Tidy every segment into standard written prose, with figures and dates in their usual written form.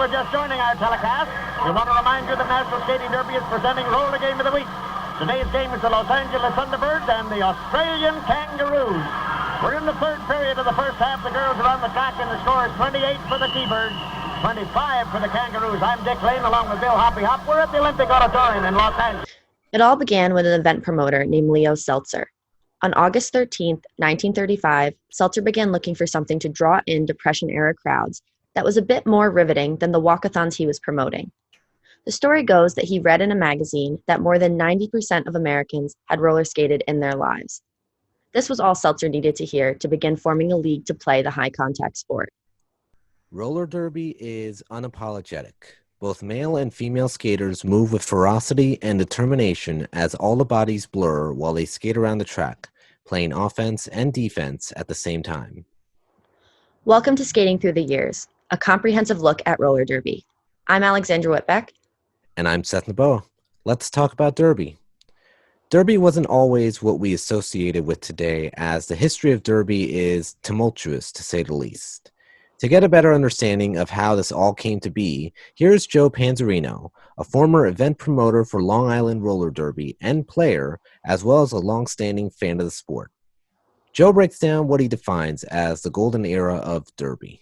are just joining our telecast, we want to remind you the National Skating Derby is presenting Roller Game of the Week. Today's game is the Los Angeles Thunderbirds and the Australian Kangaroos. We're in the third period of the first half. The girls are on the track, and the score is 28 for the T-Birds, 25 for the Kangaroos. I'm Dick Lane along with Bill Hoppy Hop. We're at the Olympic Auditorium in Los Angeles. It all began with an event promoter named Leo Seltzer. On August 13, 1935, Seltzer began looking for something to draw in Depression-era crowds that was a bit more riveting than the walkathons he was promoting. The story goes that he read in a magazine that more than 90% of Americans had roller skated in their lives. This was all Seltzer needed to hear to begin forming a league to play the high-contact sport. Roller derby is unapologetic. Both male and female skaters move with ferocity and determination as all the bodies blur while they skate around the track, playing offense and defense at the same time. Welcome to Skating Through the Years, a comprehensive look at roller derby. I'm Alexandra Whitbeck. And I'm Seth Naboa. Let's talk about derby. Derby wasn't always what we associated with today, as the history of derby is tumultuous, to say the least. To get a better understanding of how this all came to be, here's Joe Panzarino, a former event promoter for Long Island Roller Derby and player, as well as a long-standing fan of the sport. Joe breaks down what he defines as the golden era of derby.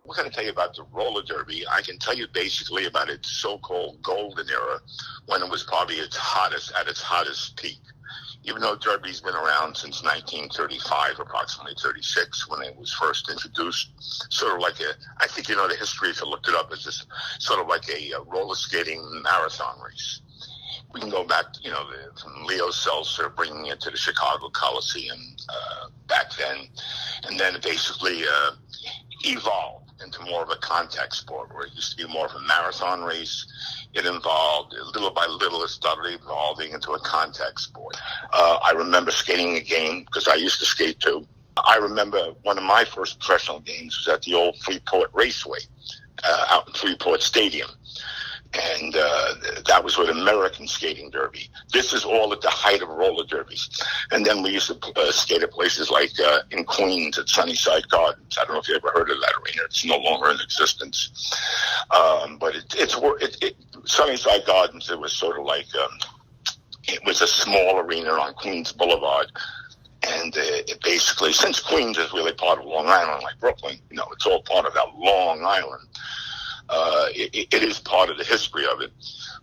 We're going to tell you about the roller derby. I can tell you basically about its so-called golden era, when it was probably at its hottest peak. Even though derby's been around since 1935, approximately 36, when it was first introduced, sort of like I think you know the history if you looked it up, it's just sort of like a roller skating marathon race. We can go back, from Leo Seltzer bringing it to the Chicago Coliseum back then, and then it basically evolved into more of a contact sport, where it used to be more of a marathon race. It involved, little by little, it started evolving into a contact sport. I remember skating a game, because I used to skate too. I remember one of my first professional games was at the old Freeport Raceway, out in Freeport Stadium. And that was with American Skating Derby. This is all at the height of roller derbies. And then we used to skate at places like in Queens at Sunnyside Gardens. I don't know if you ever heard of that arena. It's no longer in existence. But Sunnyside Gardens, it was sort of like, it was a small arena on Queens Boulevard. And it basically, since Queens is really part of Long Island, like Brooklyn, it's all part of that Long Island. It is part of the history of it.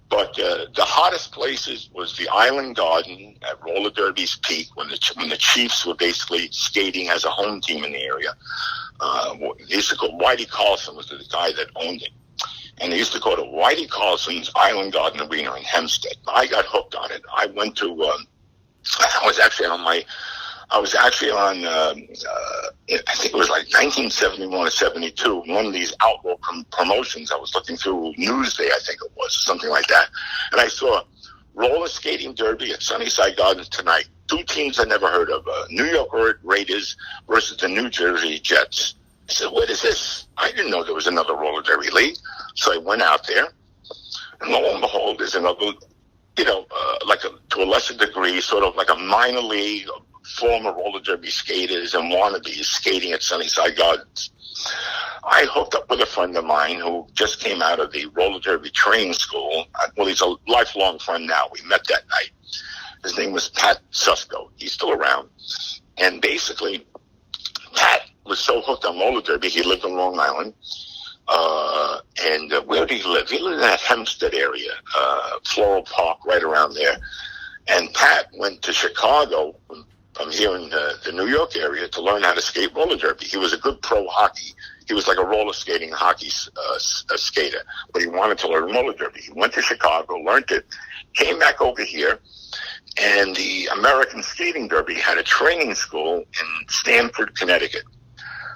But the hottest places was the Island Garden at roller derby's peak, when the Chiefs were basically skating as a home team in the area. They used to call Whitey Carlson was the guy that owned it. And they used to go to Whitey Carlson's Island Garden Arena in Hempstead. I got hooked on it. I went to, I was actually on, I think it was like 1971 or 72, one of these outlaw promotions. I was looking through Newsday, I think it was, something like that. And I saw roller skating derby at Sunnyside Gardens tonight. Two teams I never heard of, New York Raiders versus the New Jersey Jets. I said, what is this? I didn't know there was another roller derby league. So I went out there, and lo and behold, there's another, to a lesser degree, sort of like a minor league, former roller derby skaters and wannabes skating at Sunnyside Gardens. I hooked up with a friend of mine who just came out of the roller derby training school. Well, he's a lifelong friend now. We met that night. His name was Pat Susko. He's still around. And basically, Pat was so hooked on roller derby, he lived in Long Island. And where did he live? He lived in that Hempstead area, Floral Park, right around there. And Pat went to Chicago from here in the New York area to learn how to skate roller derby. He was a good pro hockey. He was like a roller skating hockey skater, but he wanted to learn roller derby. He went to Chicago, learned it, came back over here, and the American Skating Derby had a training school in Stamford, Connecticut.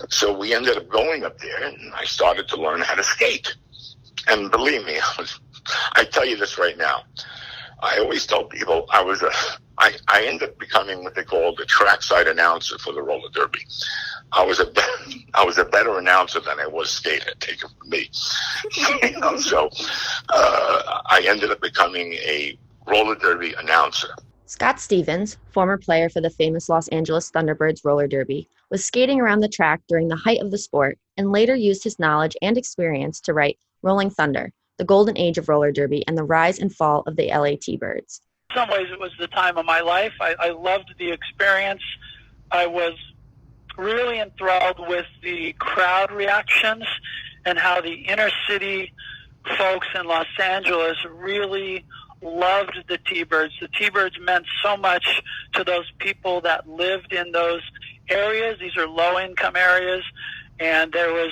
So we ended up going up there, and I started to learn how to skate. And believe me, I tell you this right now, I always tell people I ended up becoming what they call the trackside announcer for the roller derby. I was a better announcer than I was skater, take it from me. So I ended up becoming a roller derby announcer. Scott Stevens, former player for the famous Los Angeles Thunderbirds roller derby, was skating around the track during the height of the sport and later used his knowledge and experience to write Rolling Thunder, the golden age of roller derby, and the rise and fall of the LA T-Birds. In some ways, it was the time of my life. I loved the experience. I was really enthralled with the crowd reactions and how the inner city folks in Los Angeles really loved the T-Birds. The T-Birds meant so much to those people that lived in those areas. These are low-income areas, and there was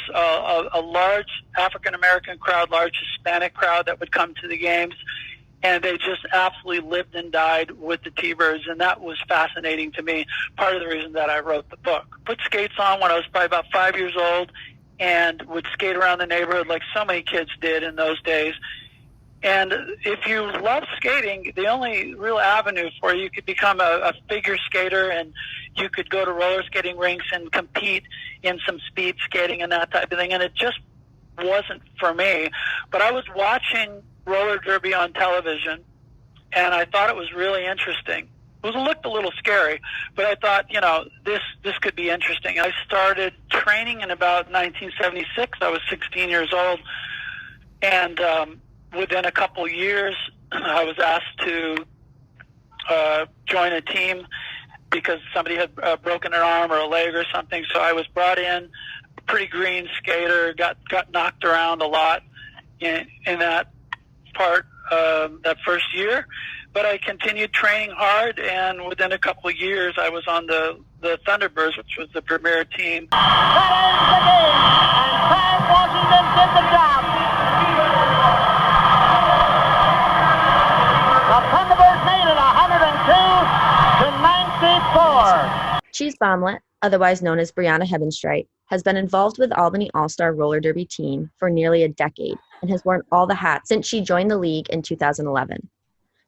a large African-American crowd, large Hispanic crowd that would come to the games, and they just absolutely lived and died with the T-Birds, and that was fascinating to me, part of the reason that I wrote the book. Put skates on when I was probably about 5 years old and would skate around the neighborhood like so many kids did in those days. And if you love skating, the only real avenue for you could become a figure skater, and you could go to roller skating rinks and compete in some speed skating and that type of thing. And it just wasn't for me. But I was watching roller derby on television, and I thought it was really interesting. It looked a little scary, but I thought, this could be interesting. I started training in about 1976. I was 16 years old, and within a couple years, I was asked to join a team because somebody had broken an arm or a leg or something. So I was brought in, pretty green skater, got knocked around a lot in that part that first year. But I continued training hard, and within a couple of years, I was on the Thunderbirds, which was the premier team. That ends the game, and Sam Washington did the job. The Thunderbirds made it 102 to 94. Cheese Bomlet, otherwise known as Brianna Hebenstreit, has been involved with Albany All-Star Roller Derby team for nearly a decade and has worn all the hats since she joined the league in 2011.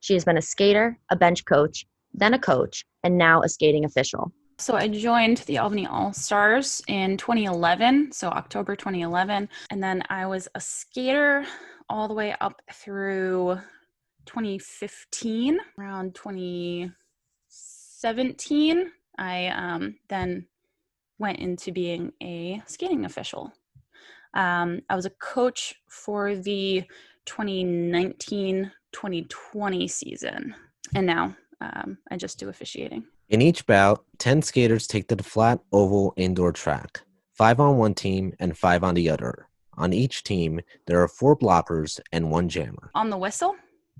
She has been a skater, a bench coach, then a coach, and now a skating official. So I joined the Albany All-Stars in 2011, so October 2011, and then I was a skater all the way up through 2015. Around 2017, I then went into being a skating official. I was a coach for the 2019-2020 season, and now I just do officiating. In each bout, 10 skaters take to the flat, oval, indoor track, 5 on one team and 5 on the other. On each team, there are 4 blockers and 1 jammer. On the whistle,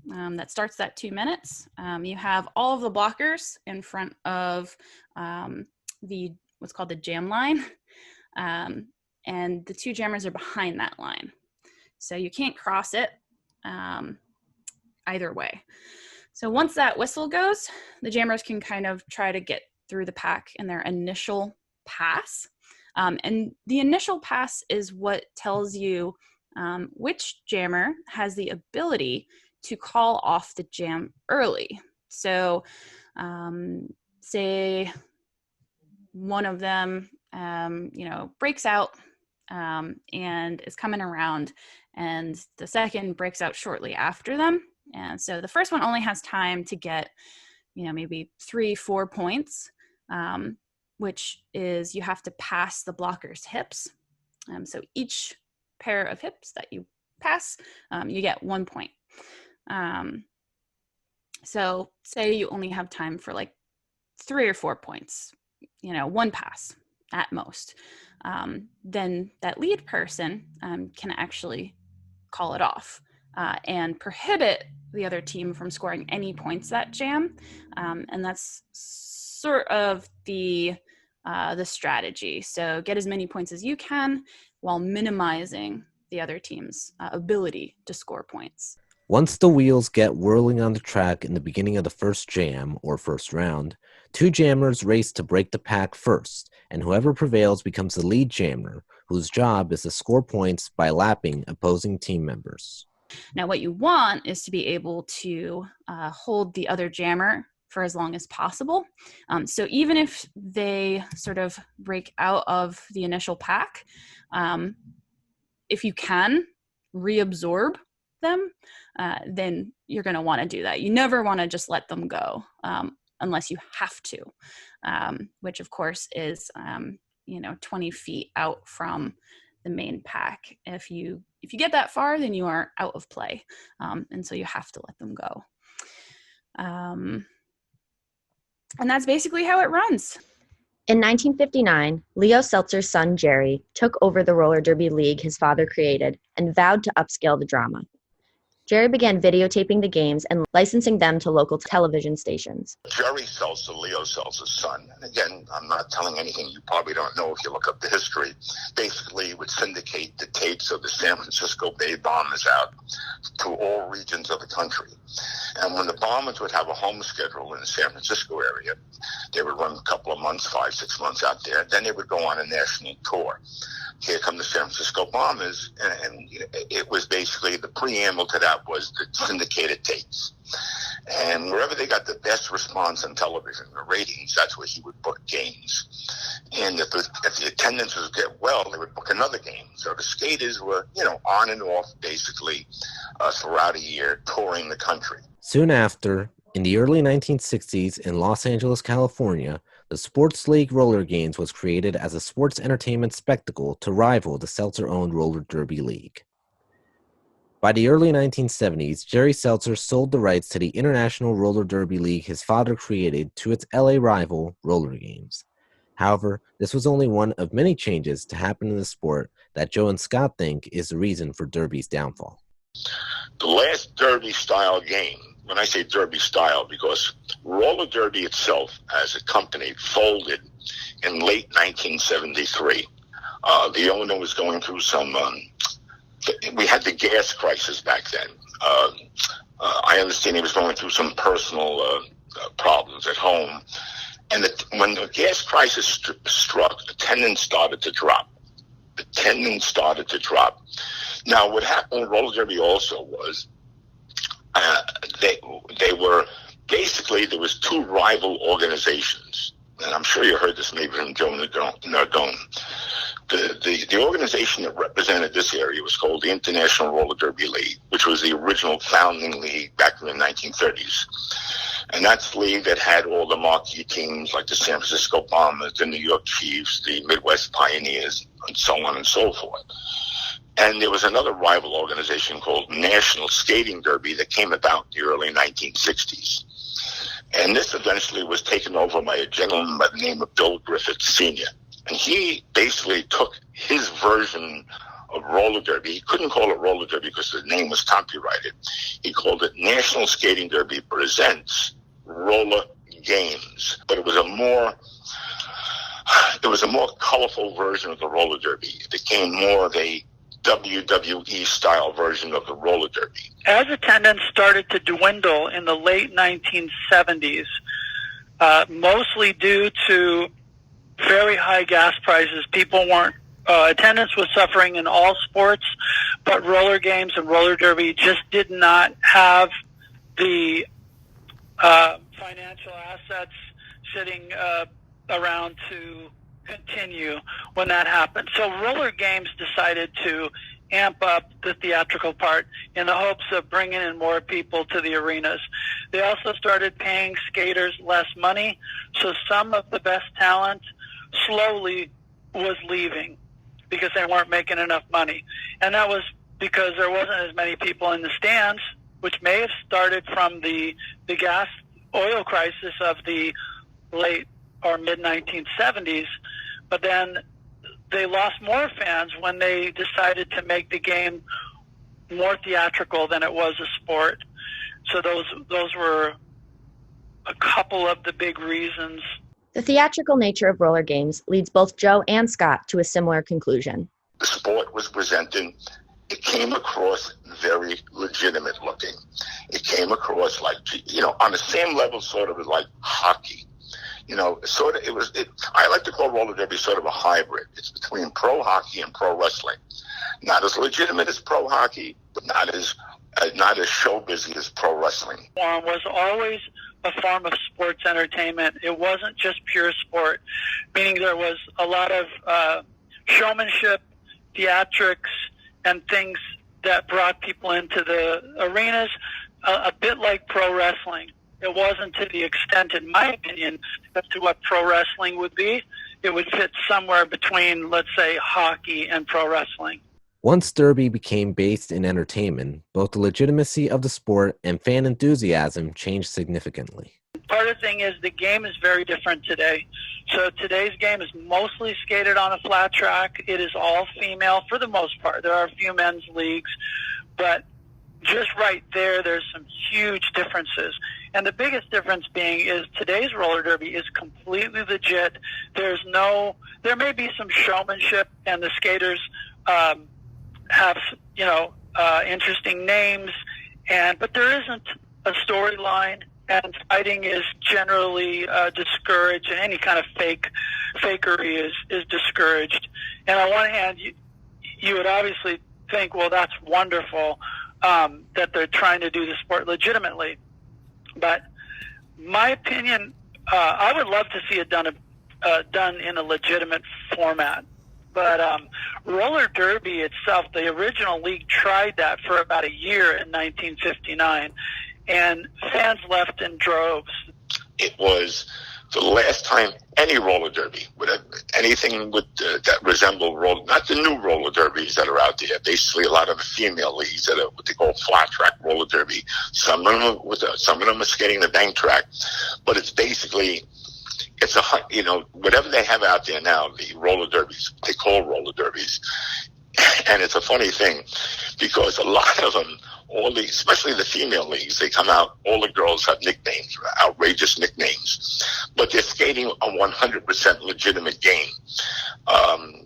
that starts at 2 minutes, you have all of the blockers in front of what's called the jam line, and the 2 jammers are behind that line. So you can't cross it either way. So once that whistle goes, the jammers can kind of try to get through the pack in their initial pass. And the initial pass is what tells you which jammer has the ability to call off the jam early. So say one of them, breaks out and is coming around, and the second breaks out shortly after them. And so the first one only has time to get, maybe 3-4 points, which is you have to pass the blocker's hips. So each pair of hips that you pass, you get 1 point. So say you only have time for like 3 or 4 points, 1 pass at most. Then that lead person can actually call it off and prohibit the other team from scoring any points that jam. And that's sort of the strategy. So get as many points as you can while minimizing the other team's ability to score points. Once the wheels get whirling on the track in the beginning of the first jam, or first round, 2 jammers race to break the pack first, and whoever prevails becomes the lead jammer, whose job is to score points by lapping opposing team members. Now, what you want is to be able to hold the other jammer for as long as possible. So even if they sort of break out of the initial pack, if you can reabsorb them, then you're going to want to do that. You never want to just let them go unless you have to, which of course is 20 feet out from the main pack. If you get that far, then you are out of play, and so you have to let them go. And that's basically how it runs. In 1959, Leo Seltzer's son Jerry took over the roller derby league his father created and vowed to upscale the drama. Jerry began videotaping the games and licensing them to local television stations. Jerry Seltzer, Leo Seltzer's son, and again, I'm not telling anything you probably don't know if you look up the history, basically would syndicate the tapes of the San Francisco Bay Bombers out to all regions of the country. And when the Bombers would have a home schedule in the San Francisco area, they would run a couple of months, 5-6 months out there, then they would go on a national tour. Here come the San Francisco Bombers, and it was basically the preamble to that was the syndicated tapes. And wherever they got the best response on television, the ratings, that's where he would book games. And if the attendance was get well, they would book another game. So the skaters were, on and off basically throughout a year touring the country. Soon after, in the early 1960s in Los Angeles, California, the Sports League Roller Games was created as a sports entertainment spectacle to rival the Seltzer-owned Roller Derby League. By the early 1970s, Jerry Seltzer sold the rights to the International Roller Derby League his father created to its LA rival, Roller Games. However, this was only one of many changes to happen in the sport that Joe and Scott think is the reason for Derby's downfall. The last Derby-style game, when I say Derby style, because roller derby itself as a company folded in late 1973. The owner was going through some, we had the gas crisis back then. I understand he was going through some personal problems at home. And when the gas crisis struck, attendance started to drop. Now, what happened with roller derby also was, they were basically, there was two rival organizations, and I'm sure you heard this maybe from Joe Nardone. The organization that represented this area was called the International Roller Derby League, which was the original founding league back in the 1930s. And that's the league that had all the marquee teams like the San Francisco Bombers, the New York Chiefs, the Midwest Pioneers, and so on and so forth. And there was another rival organization called National Skating Derby that came about in the early 1960s. And this eventually was taken over by a gentleman by the name of Bill Griffith Sr. And he basically took his version of roller derby. He couldn't call it roller derby because the name was copyrighted. He called it National Skating Derby Presents Roller Games. But it was a more colorful version of the roller derby. It became more of a WWE-style version of the roller derby. As attendance started to dwindle in the late 1970s, mostly due to very high gas prices, people weren't, attendance was suffering in all sports, but roller games and roller derby just did not have the financial assets sitting around to continue when that happened. So roller games decided to amp up the theatrical part in the hopes of bringing in more people to the arenas. They also started paying skaters less money, so some of the best talent slowly was leaving because they weren't making enough money. And that was because there wasn't as many people in the stands, which may have started from the gas oil crisis of the late or mid-1970s, but then they lost more fans when they decided to make the game more theatrical than it was a sport. So those were a couple of the big reasons. The theatrical nature of roller games leads both Joe and Scott to a similar conclusion. The sport was presented. It came across very legitimate looking. It came across like, on the same level sort of like hockey. I like to call roller derby sort of a hybrid. It's between pro hockey and pro wrestling. Not as legitimate as pro hockey, but not as show busy as pro wrestling. It was always a form of sports entertainment. It wasn't just pure sport, meaning there was a lot of showmanship, theatrics, and things that brought people into the arenas, a bit like pro wrestling. It wasn't to the extent, in my opinion, to what pro wrestling would be. it would fit somewhere between, let's say, hockey and pro wrestling. Once Derby became based in entertainment, both the legitimacy of the sport and fan enthusiasm changed significantly. Part of the thing is the game is very different today. So today's game is mostly skated on a flat track. It is all female for the most part. There are a few men's leagues, but just right there, there's some huge differences. And the biggest difference being is today's roller derby is completely legit. There may be some showmanship, and the skaters have, interesting names, but there isn't a storyline, and fighting is generally discouraged, and any kind of fakery is discouraged. And on one hand, you would obviously think, well, that's wonderful that they're trying to do the sport legitimately. But my opinion, I would love to see it done in a legitimate format. But roller derby itself, the original league tried that for about a year in 1959, and fans left in droves. It was the last time any roller derby, anything that resembled not the new roller derbies that are out there. Basically, a lot of the female leagues that are what they call flat track roller derby. Some of them are skating the bank track, but it's basically whatever they have out there now, the roller derbies, they call roller derbies. And it's a funny thing because a lot of them, especially the female leagues, they come out, all the girls have nicknames, outrageous nicknames, but they're skating a 100% legitimate game.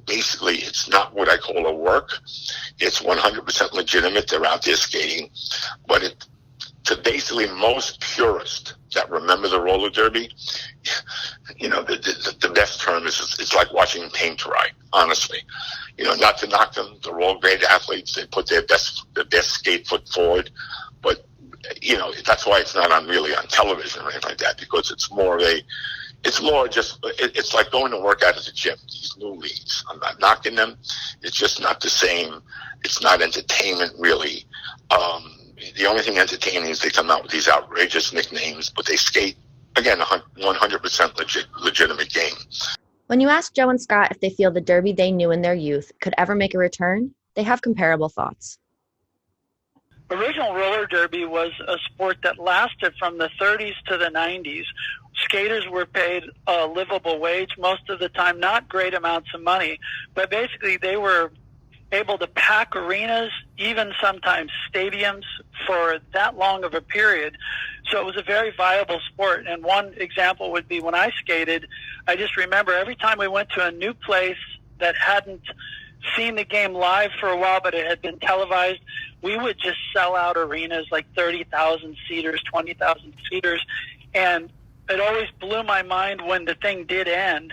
Basically, it's not what I call a work. It's 100% legitimate. They're out there skating, but to basically most purists that remember the roller derby, the best term is it's like watching paint dry, honestly. Not to knock them, they're all great athletes. They put their best skate foot forward, but that's why it's not really on television or anything like that, because it's like going to work out at the gym. These new leagues, I'm not knocking them. It's just not the same. It's not entertainment really. The only thing entertaining is they come out with these outrageous nicknames, but they skate, again, 100% legitimate game. When you ask Joe and Scott if they feel the derby they knew in their youth could ever make a return, they have comparable thoughts. Original roller derby was a sport that lasted from the 30s to the 90s. Skaters were paid a livable wage most of the time, not great amounts of money, but basically they were able to pack arenas, even sometimes stadiums, for that long of a period. So it was a very viable sport. And one example would be when I skated, I just remember every time we went to a new place that hadn't seen the game live for a while, but it had been televised, we would just sell out arenas like 30,000 seaters, 20,000 seaters. And it always blew my mind when the thing did end,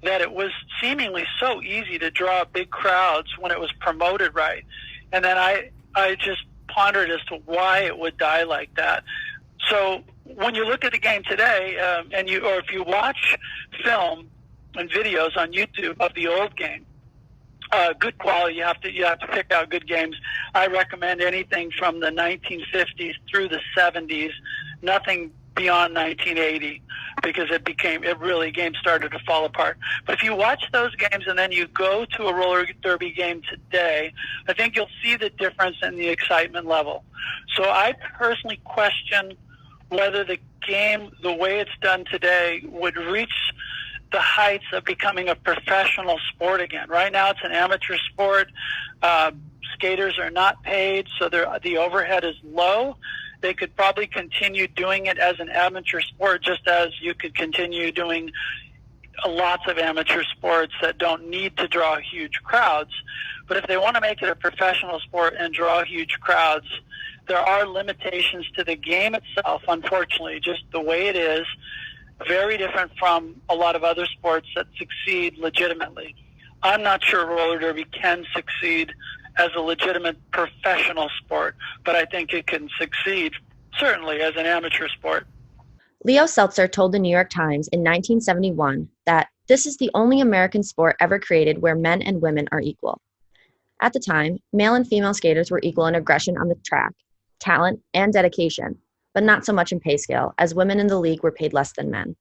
that it was seemingly so easy to draw big crowds when it was promoted right. And then I just pondered as to why it would die like that. So when you look at the game today, or if you watch film and videos on YouTube of the old game, good quality, you have to pick out good games. I recommend anything from the 1950s through the 70s, nothing beyond 1980, because games started to fall apart. But if you watch those games and then you go to a roller derby game today, I think you'll see the difference in the excitement level. So I personally question whether the game, the way it's done today, would reach the heights of becoming a professional sport again. Right now it's an amateur sport. Skaters are not paid, so the overhead is low. They could probably continue doing it as an amateur sport, just as you could continue doing lots of amateur sports that don't need to draw huge crowds. But if they want to make it a professional sport and draw huge crowds, there are limitations to the game itself, unfortunately, just the way it is, very different from a lot of other sports that succeed legitimately. I'm not sure roller derby can succeed as a legitimate professional sport, but I think it can succeed, certainly, as an amateur sport. Leo Seltzer told the New York Times in 1971 that this is the only American sport ever created where men and women are equal. At the time, male and female skaters were equal in aggression on the track, talent, and dedication, but not so much in pay scale, as women in the league were paid less than men.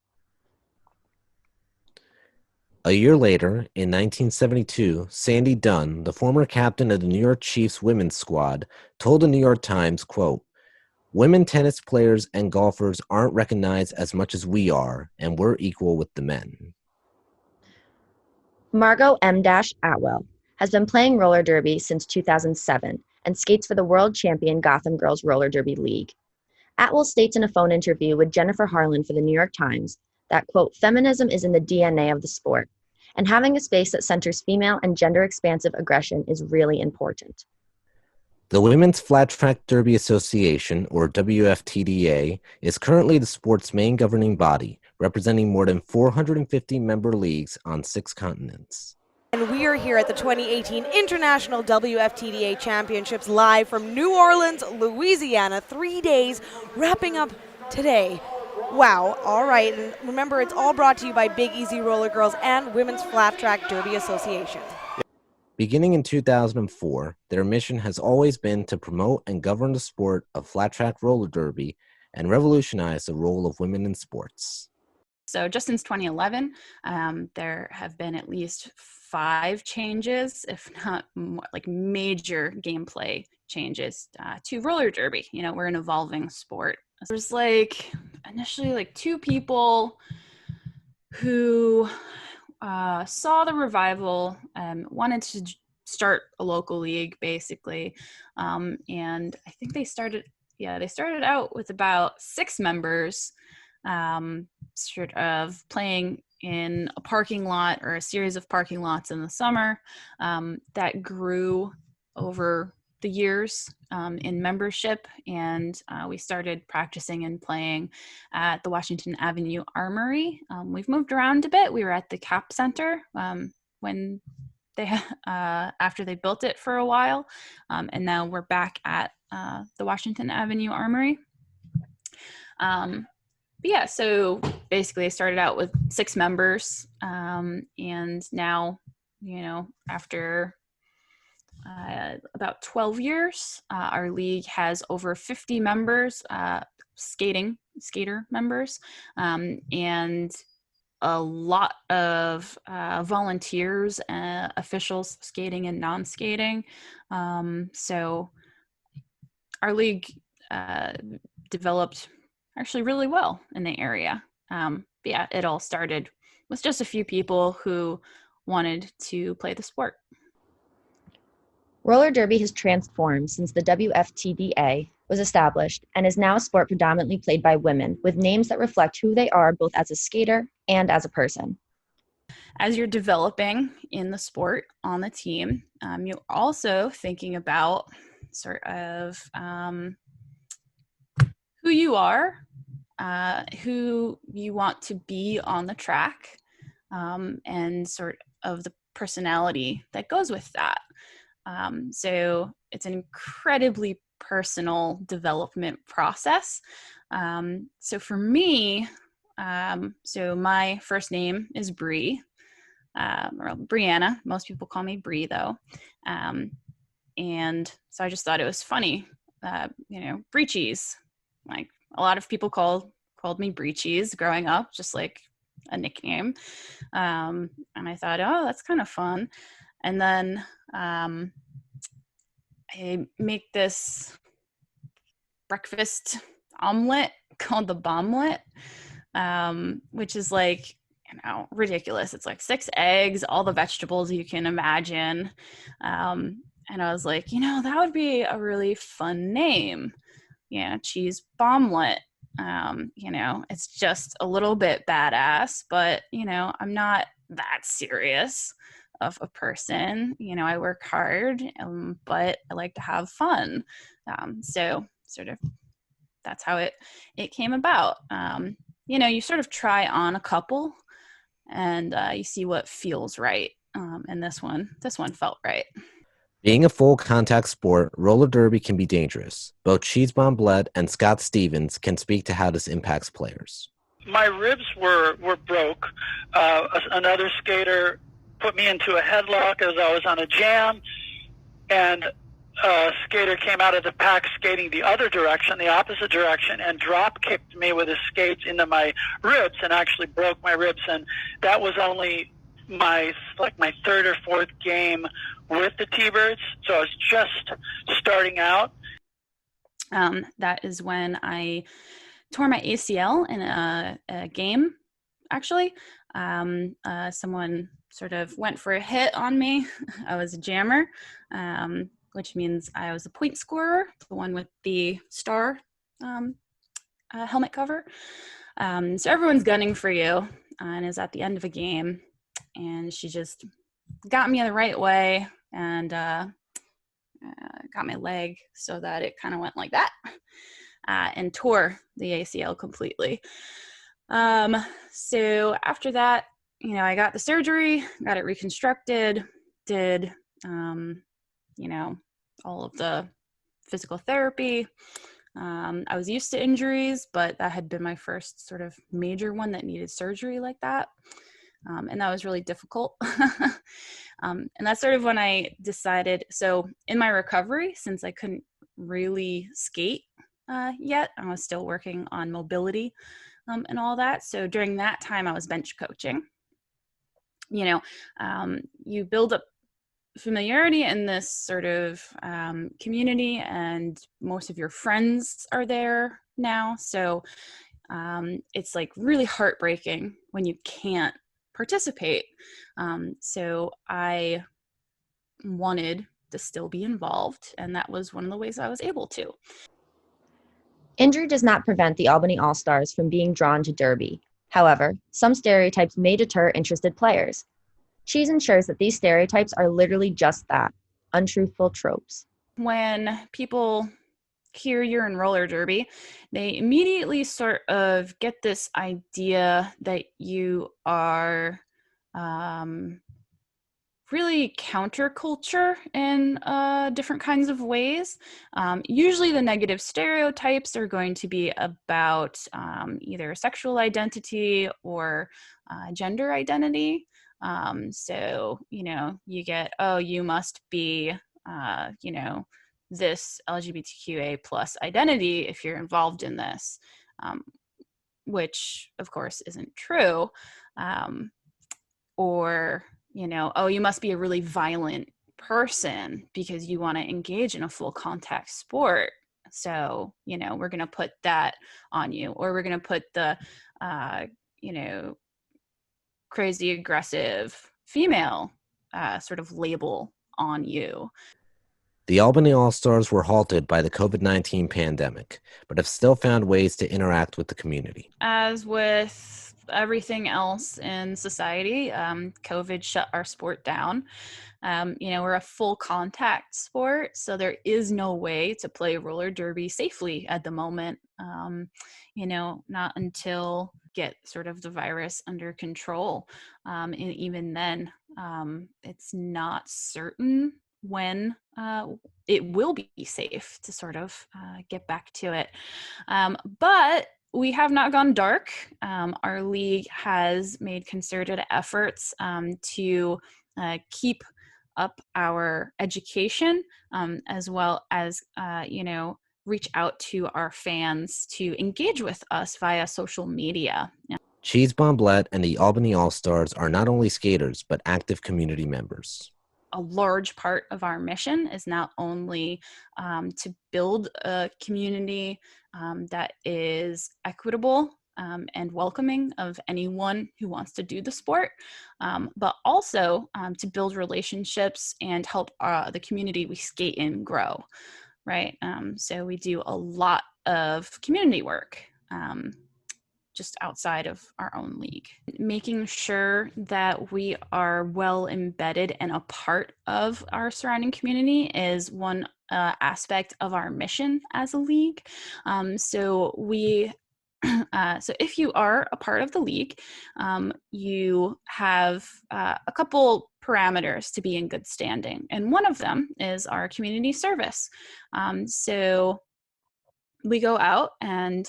A year later, in 1972, Sandy Dunn, the former captain of the New York Chiefs women's squad, told the New York Times, quote, "Women tennis players and golfers aren't recognized as much as we are, and we're equal with the men." Margot M. Atwell has been playing roller derby since 2007 and skates for the world champion Gotham Girls Roller Derby League. Atwell states in a phone interview with Jennifer Harlan for the New York Times that, quote, "Feminism is in the DNA of the sport, and having a space that centers female and gender-expansive aggression is really important." The Women's Flat Track Derby Association, or WFTDA, is currently the sport's main governing body, representing more than 450 member leagues on 6 continents. And we are here at the 2018 International WFTDA Championships live from New Orleans, Louisiana. 3 days, wrapping up today. Wow, all right. And remember, it's all brought to you by Big Easy Roller Girls and Women's Flat Track Derby Association. Beginning in 2004, their mission has always been to promote and govern the sport of flat track roller derby and revolutionize the role of women in sports. So just since 2011, there have been at least 5 changes, if not more, like major gameplay changes to roller derby. You know, we're an evolving sport. There's like initially like 2 people who saw the revival and wanted to start a local league, basically. And I think they started out with about 6 members, sort of playing in a parking lot or a series of parking lots in the summer. That grew over the years in membership, and we started practicing and playing at the Washington Avenue Armory. We've moved around a bit. We were at the Cap Center when they after they built it for a while, and now we're back at the Washington Avenue Armory. But yeah, so basically I started out with 6 members, and now, you know, after about 12 years, our league has over 50 members, skater members, and a lot of volunteers, officials, skating and non-skating. So our league developed actually really well in the area. But yeah, it all started with just a few people who wanted to play the sport. Roller derby has transformed since the WFTDA was established and is now a sport predominantly played by women with names that reflect who they are both as a skater and as a person. As you're developing in the sport on the team, you're also thinking about sort of who you are, who you want to be on the track, and sort of the personality that goes with that. So it's an incredibly personal development process. So for me, so my first name is Bree, or Brianna. Most people call me Bree though. And so I just thought it was funny, you know, Bree Cheese. Like a lot of people called me Bree Cheese growing up, just like a nickname. And I thought, oh, that's kind of fun. And then I make this breakfast omelet called the Bomblet, which is like, you know, ridiculous. It's like 6 eggs, all the vegetables you can imagine. And I was like, you know, that would be a really fun name. Yeah, cheese bomblet. You know, it's just a little bit badass, but, you know, I'm not that serious of a person. You know, I work hard, but I like to have fun. So sort of that's how it came about. You know, you sort of try on a couple and you see what feels right. And this one felt right. Being a full contact sport, roller derby can be dangerous. Both Cheese Bomblet and Scott Stevens can speak to how this impacts players. My ribs were broke. Another skater put me into a headlock as I was on a jam, and a skater came out of the pack skating the other direction, the opposite direction, and drop kicked me with his skates into my ribs and actually broke my ribs. And that was only my third or fourth game with the T-Birds, so I was just starting out. That is when I tore my ACL in a game, actually. Someone sort of went for a hit on me. I was a jammer, which means I was a point scorer, the one with the star helmet cover. So everyone's gunning for you, and is at the end of a game, and she just got me the right way and got my leg so that it kind of went like that, and tore the ACL completely. So after that, I got the surgery, got it reconstructed, did, all of the physical therapy. I was used to injuries, but that had been my first sort of major one that needed surgery like that. And that was really difficult. And that's sort of when I decided, so in my recovery, since I couldn't really skate yet, I was still working on mobility and all that. So during that time, I was bench coaching. You build up familiarity in this sort of community, and most of your friends are there now. So it's like really heartbreaking when you can't participate. So I wanted to still be involved, and that was one of the ways I was able to. Injury does not prevent the Albany All-Stars from being drawn to Derby. However, some stereotypes may deter interested players. Cheese ensures that these stereotypes are literally just that, untruthful tropes. When people hear you're in roller derby, they immediately sort of get this idea that you are really counterculture in different kinds of ways. Usually the negative stereotypes are going to be about either sexual identity or gender identity. So, you get, oh, you must be, this LGBTQA plus identity if you're involved in this, which of course isn't true. Or, oh, you must be a really violent person because you want to engage in a full contact sport. So, we're going to put that on you, or we're going to put the, crazy aggressive female sort of label on you. The Albany All-Stars were halted by the COVID-19 pandemic, but have still found ways to interact with the community. As with everything else in society, COVID shut our sport down. We're a full contact sport, so there is no way to play roller derby safely at the moment. Not until get sort of the virus under control. And even then, it's not certain when it will be safe to sort of get back to it. But we have not gone dark. Our league has made concerted efforts to keep up our education, as well as, reach out to our fans to engage with us via social media. Cheese Bomblet and the Albany All-Stars are not only skaters, but active community members. A large part of our mission is not only to build a community that is equitable and welcoming of anyone who wants to do the sport, but also to build relationships and help the community we skate in grow, right? So we do a lot of community work just outside of our own league. Making sure that we are well embedded and a part of our surrounding community is one aspect of our mission as a league. So if you are a part of the league, you have a couple parameters to be in good standing. And one of them is our community service. So we go out and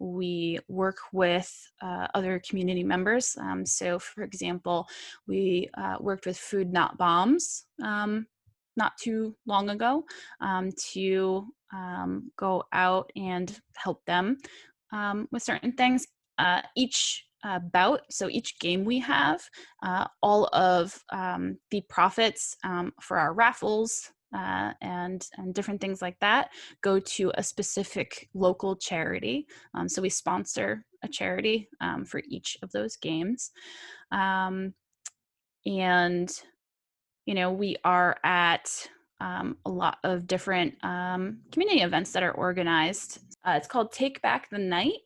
we work with other community members. So for example, we worked with Food Not Bombs not too long ago to go out and help them with certain things. Each bout. So each game we have, all of the profits for our raffles and different things like that go to a specific local charity. So we sponsor a charity for each of those games. And, we are at a lot of different community events that are organized. It's called Take Back the Night.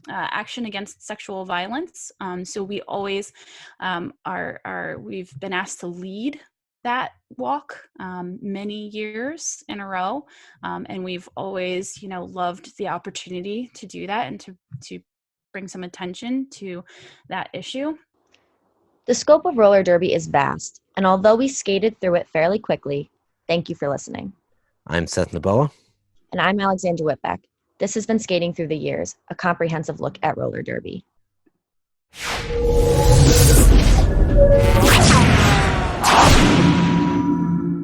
Action against sexual violence. So we always we've been asked to lead that walk many years in a row. And we've always, loved the opportunity to do that and to bring some attention to that issue. The scope of roller derby is vast, and although we skated through it fairly quickly, thank you for listening. I'm Seth Naboa. And I'm Alexandra Whitbeck. This has been Skating Through the Years, a comprehensive look at roller derby.